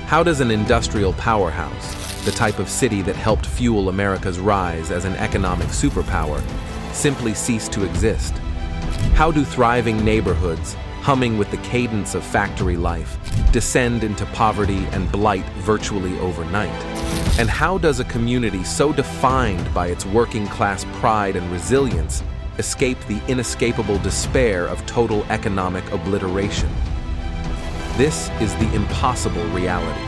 How does an industrial powerhouse, the type of city that helped fuel America's rise as an economic superpower, simply cease to exist? How do thriving neighborhoods, humming with the cadence of factory life, descend into poverty and blight virtually overnight? And how does a community so defined by its working-class pride and resilience escape the inescapable despair of total economic obliteration? This is the impossible reality.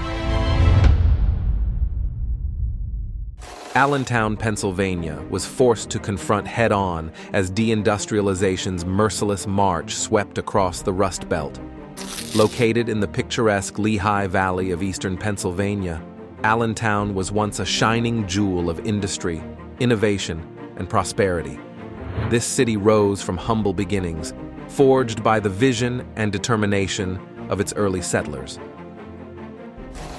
Allentown, Pennsylvania, was forced to confront head-on as deindustrialization's merciless march swept across the Rust Belt. Located in the picturesque Lehigh Valley of eastern Pennsylvania, Allentown was once a shining jewel of industry, innovation, and prosperity. This city rose from humble beginnings, forged by the vision and determination of its early settlers.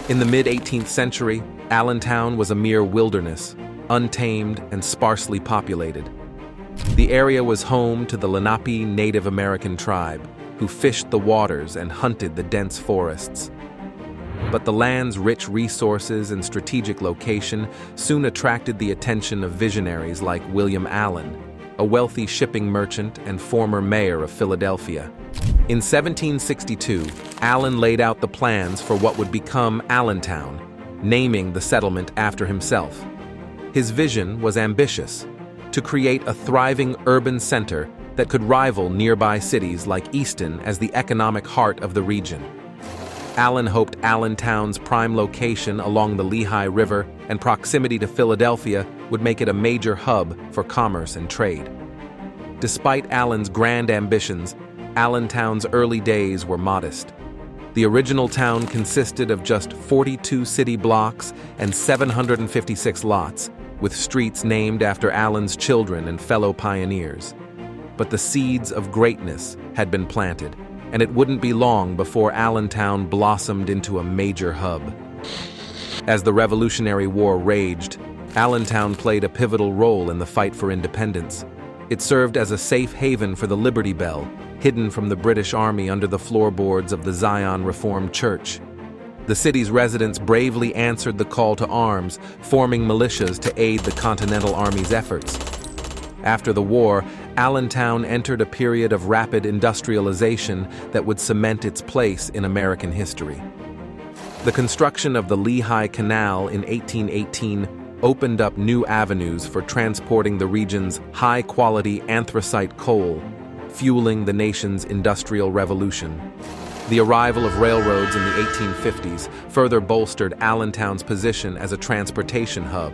In the mid-18th century, Allentown was a mere wilderness, untamed and sparsely populated. The area was home to the Lenape Native American tribe, who fished the waters and hunted the dense forests. But the land's rich resources and strategic location soon attracted the attention of visionaries like William Allen, a wealthy shipping merchant and former mayor of Philadelphia. In 1762, Allen laid out the plans for what would become Allentown, naming the settlement after himself. His vision was ambitious: to create a thriving urban center that could rival nearby cities like Easton as the economic heart of the region. Allen hoped Allentown's prime location along the Lehigh River and proximity to Philadelphia would make it a major hub for commerce and trade. Despite Allen's grand ambitions, Allentown's early days were modest. The original town consisted of just 42 city blocks and 756 lots, with streets named after Allen's children and fellow pioneers. But the seeds of greatness had been planted, and it wouldn't be long before Allentown blossomed into a major hub. As the Revolutionary War raged, Allentown played a pivotal role in the fight for independence. It served as a safe haven for the Liberty Bell, hidden from the British Army under the floorboards of the Zion Reformed Church. The city's residents bravely answered the call to arms, forming militias to aid the Continental Army's efforts. After the war, Allentown entered a period of rapid industrialization that would cement its place in American history. The construction of the Lehigh Canal in 1818 opened up new avenues for transporting the region's high-quality anthracite coal, fueling the nation's industrial revolution. The arrival of railroads in the 1850s further bolstered Allentown's position as a transportation hub,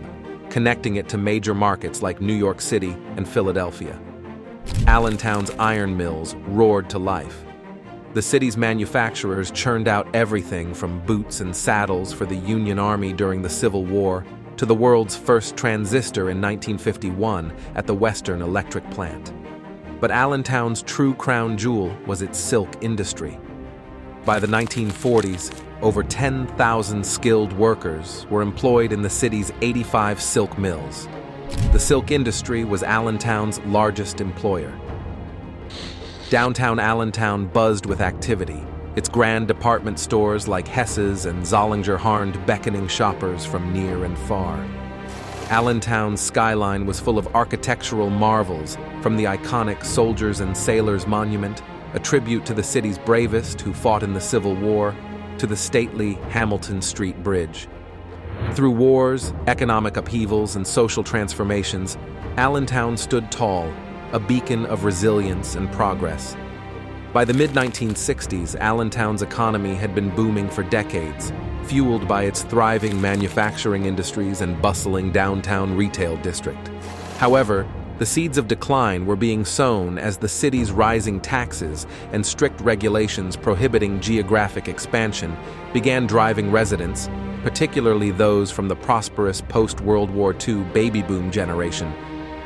connecting it to major markets like New York City and Philadelphia. Allentown's iron mills roared to life. The city's manufacturers churned out everything from boots and saddles for the Union Army during the Civil War to the world's first transistor in 1951 at the Western Electric Plant. But Allentown's true crown jewel was its silk industry. By the 1940s, over 10,000 skilled workers were employed in the city's 85 silk mills. The silk industry was Allentown's largest employer. Downtown Allentown buzzed with activity, its grand department stores like Hess's and Zollinger Harned beckoning shoppers from near and far. Allentown's skyline was full of architectural marvels, from the iconic Soldiers and Sailors Monument, a tribute to the city's bravest who fought in the Civil War, to the stately Hamilton Street Bridge. Through wars, economic upheavals, and social transformations, Allentown stood tall, a beacon of resilience and progress. By the mid-1960s, Allentown's economy had been booming for decades, fueled by its thriving manufacturing industries and bustling downtown retail district. However, the seeds of decline were being sown as the city's rising taxes and strict regulations prohibiting geographic expansion began driving residents, particularly those from the prosperous post-World War II baby boom generation,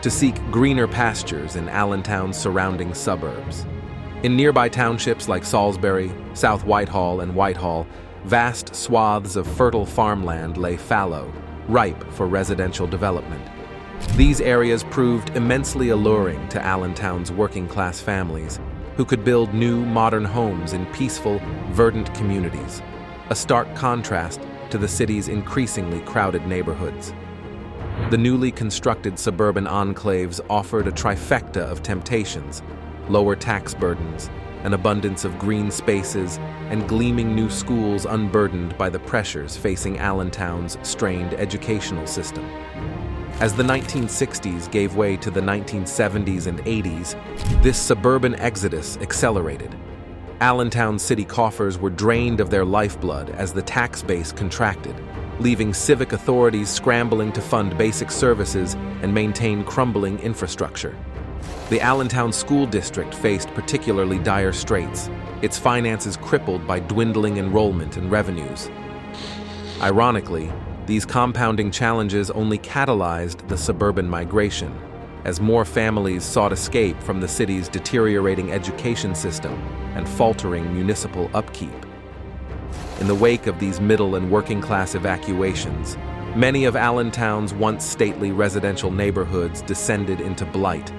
to seek greener pastures in Allentown's surrounding suburbs. In nearby townships like Salisbury, South Whitehall, and Whitehall, vast swaths of fertile farmland lay fallow, ripe for residential development. These areas proved immensely alluring to Allentown's working-class families, who could build new, modern homes in peaceful, verdant communities. a stark contrast to the city's increasingly crowded neighborhoods. The newly constructed suburban enclaves offered a trifecta of temptations: lower tax burdens, an abundance of green spaces, and gleaming new schools unburdened by the pressures facing Allentown's strained educational system. As the 1960s gave way to the 1970s and 80s, this suburban exodus accelerated. Allentown's city coffers were drained of their lifeblood as the tax base contracted, leaving civic authorities scrambling to fund basic services and maintain crumbling infrastructure. The Allentown School District faced particularly dire straits, its finances crippled by dwindling enrollment and revenues. Ironically, these compounding challenges only catalyzed the suburban migration, as more families sought escape from the city's deteriorating education system and faltering municipal upkeep. In the wake of these middle and working-class evacuations, many of Allentown's once stately residential neighborhoods descended into blight.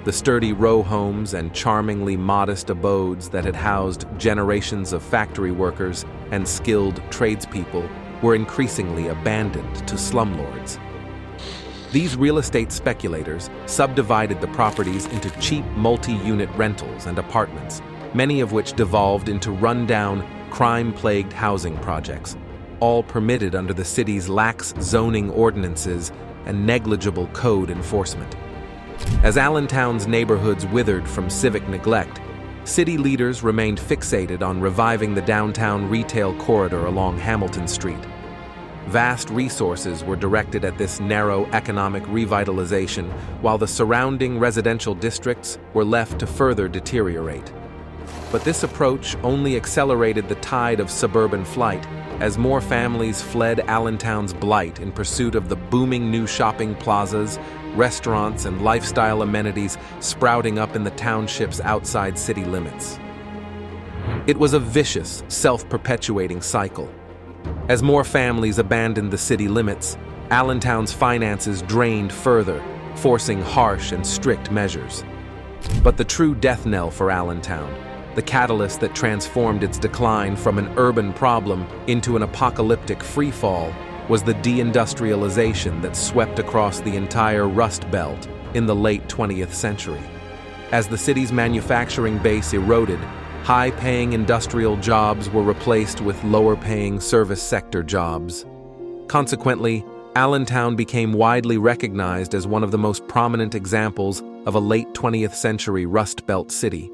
The sturdy row homes and charmingly modest abodes that had housed generations of factory workers and skilled tradespeople were increasingly abandoned to slumlords. These real estate speculators subdivided the properties into cheap multi-unit rentals and apartments, many of which devolved into rundown, crime-plagued housing projects, all permitted under the city's lax zoning ordinances and negligible code enforcement. As Allentown's neighborhoods withered from civic neglect, city leaders remained fixated on reviving the downtown retail corridor along Hamilton Street. Vast resources were directed at this narrow economic revitalization, while the surrounding residential districts were left to further deteriorate. But this approach only accelerated the tide of suburban flight as more families fled Allentown's blight in pursuit of the booming new shopping plazas, restaurants, and lifestyle amenities sprouting up in the township's outside city limits. It was a vicious, self-perpetuating cycle. As more families abandoned the city limits, Allentown's finances drained further, forcing harsh and strict measures. But the true death knell for Allentown, the catalyst that transformed its decline from an urban problem into an apocalyptic freefall, was the deindustrialization that swept across the entire Rust Belt in the late 20th century. As the city's manufacturing base eroded, high-paying industrial jobs were replaced with lower-paying service sector jobs. Consequently, Allentown became widely recognized as one of the most prominent examples of a late 20th century Rust Belt city.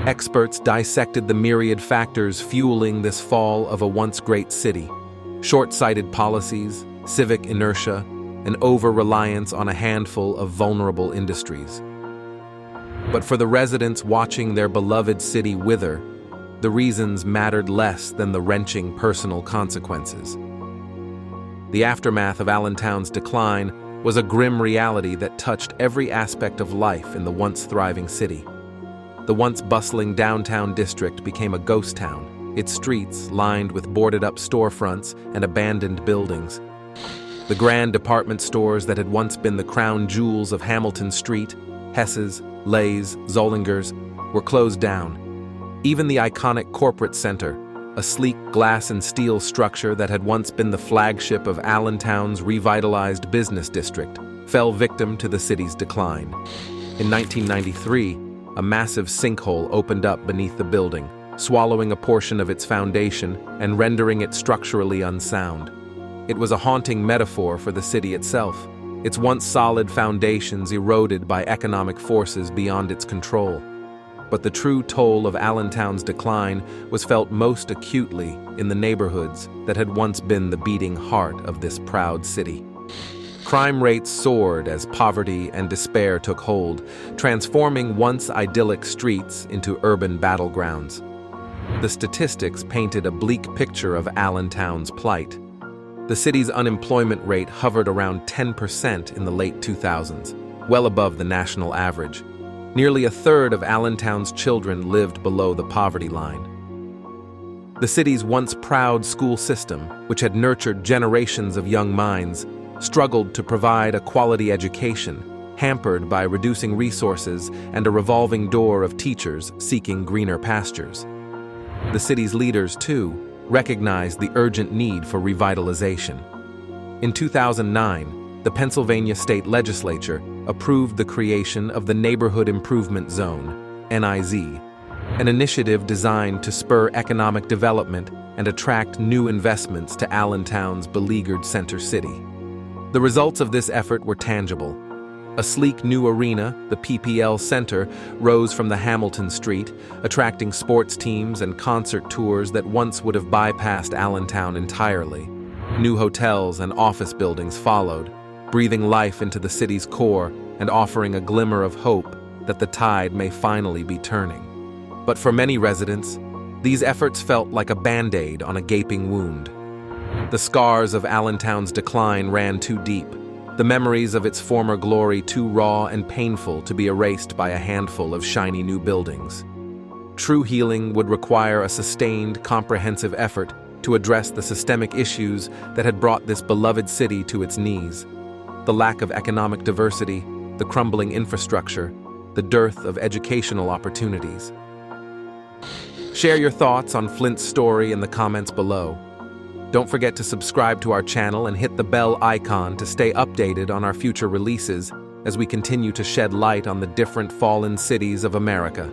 Experts dissected the myriad factors fueling this fall of a once great city: short-sighted policies, civic inertia, and over-reliance on a handful of vulnerable industries. But for the residents watching their beloved city wither, the reasons mattered less than the wrenching personal consequences. The aftermath of Allentown's decline was a grim reality that touched every aspect of life in the once thriving city. The once bustling downtown district became a ghost town, its streets lined with boarded-up storefronts and abandoned buildings. The grand department stores that had once been the crown jewels of Hamilton Street, Hess's, Lay's, Zollinger's, were closed down. Even the iconic corporate center, a sleek glass and steel structure that had once been the flagship of Allentown's revitalized business district, fell victim to the city's decline. In 1993, a massive sinkhole opened up beneath the building, swallowing a portion of its foundation and rendering it structurally unsound. It was a haunting metaphor for the city itself, its once solid foundations eroded by economic forces beyond its control. But the true toll of Allentown's decline was felt most acutely in the neighborhoods that had once been the beating heart of this proud city. Crime rates soared as poverty and despair took hold, transforming once idyllic streets into urban battlegrounds. The statistics painted a bleak picture of Allentown's plight. The city's unemployment rate hovered around 10% in the late 2000s, well above the national average. Nearly a third of Allentown's children lived below the poverty line. The city's once proud school system, which had nurtured generations of young minds, struggled to provide a quality education, hampered by reducing resources and a revolving door of teachers seeking greener pastures. The city's leaders, too, recognized the urgent need for revitalization. In 2009, the Pennsylvania State Legislature approved the creation of the Neighborhood Improvement Zone, NIZ, an initiative designed to spur economic development and attract new investments to Allentown's beleaguered center city. The results of this effort were tangible. A sleek new arena, the PPL Center, rose from the Hamilton Street, attracting sports teams and concert tours that once would have bypassed Allentown entirely. New hotels and office buildings followed, breathing life into the city's core and offering a glimmer of hope that the tide may finally be turning. But for many residents, these efforts felt like a band-aid on a gaping wound. The scars of Allentown's decline ran too deep, the memories of its former glory too raw and painful to be erased by a handful of shiny new buildings. True healing would require a sustained, comprehensive effort to address the systemic issues that had brought this beloved city to its knees. The lack of economic diversity, the crumbling infrastructure, the dearth of educational opportunities. Share your thoughts on Flint's story in the comments below. Don't forget to subscribe to our channel and hit the bell icon to stay updated on our future releases as we continue to shed light on the different fallen cities of America.